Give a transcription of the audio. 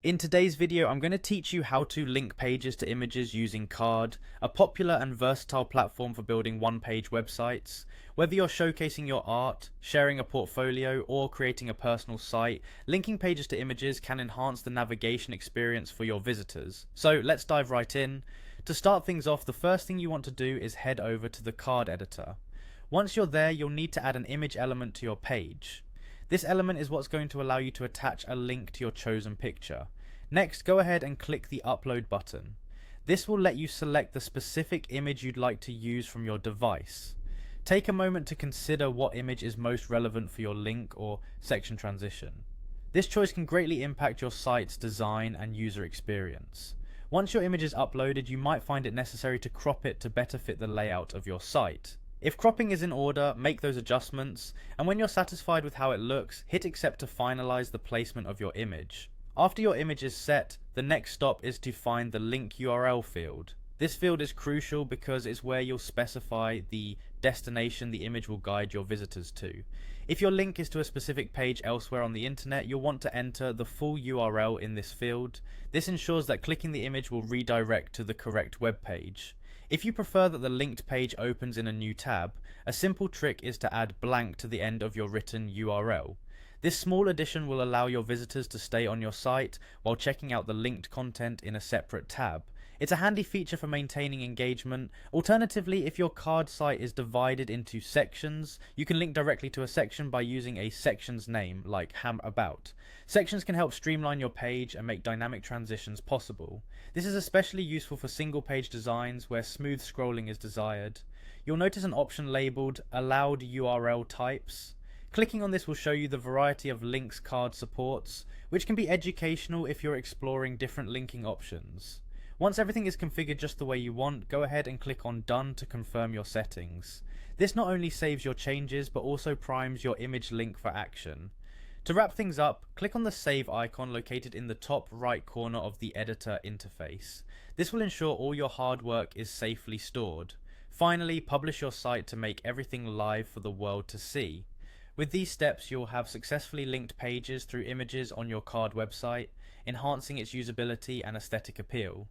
In today's video, I'm going to teach you how to link pages to images using Carrd, a popular and versatile platform for building one-page websites. Whether you're showcasing your art, sharing a portfolio, or creating a personal site, linking pages to images can enhance the navigation experience for your visitors. So let's dive right in. To start things off, the first thing you want to do is head over to the Carrd editor. Once you're there, you'll need to add an image element to your page. This element is what's going to allow you to attach a link to your chosen picture. Next, go ahead and click the upload button. This will let you select the specific image you'd like to use from your device. Take a moment to consider what image is most relevant for your link or section transition. This choice can greatly impact your site's design and user experience. Once your image is uploaded, you might find it necessary to crop it to better fit the layout of your site. If cropping is in order, make those adjustments, and when you're satisfied with how it looks, hit accept to finalize the placement of your image. After your image is set, the next stop is to find the link URL field. This field is crucial because it's where you'll specify the destination the image will guide your visitors to. If your link is to a specific page elsewhere on the internet, you'll want to enter the full URL in this field. This ensures that clicking the image will redirect to the correct web page. If you prefer that the linked page opens in a new tab, a simple trick is to add blank to the end of your written URL. This small addition will allow your visitors to stay on your site while checking out the linked content in a separate tab. It's a handy feature for maintaining engagement. Alternatively, if your Carrd site is divided into sections, you can link directly to a section by using a section's name, like About. Sections can help streamline your page and make dynamic transitions possible. This is especially useful for single page designs where smooth scrolling is desired. You'll notice an option labeled Allowed URL Types. Clicking on this will show you the variety of links Carrd supports, which can be educational if you're exploring different linking options. Once everything is configured just the way you want, go ahead and click on Done to confirm your settings. This not only saves your changes, but also primes your image link for action. To wrap things up, click on the Save icon located in the top right corner of the editor interface. This will ensure all your hard work is safely stored. Finally, publish your site to make everything live for the world to see. With these steps, you'll have successfully linked pages through images on your Carrd website, enhancing its usability and aesthetic appeal.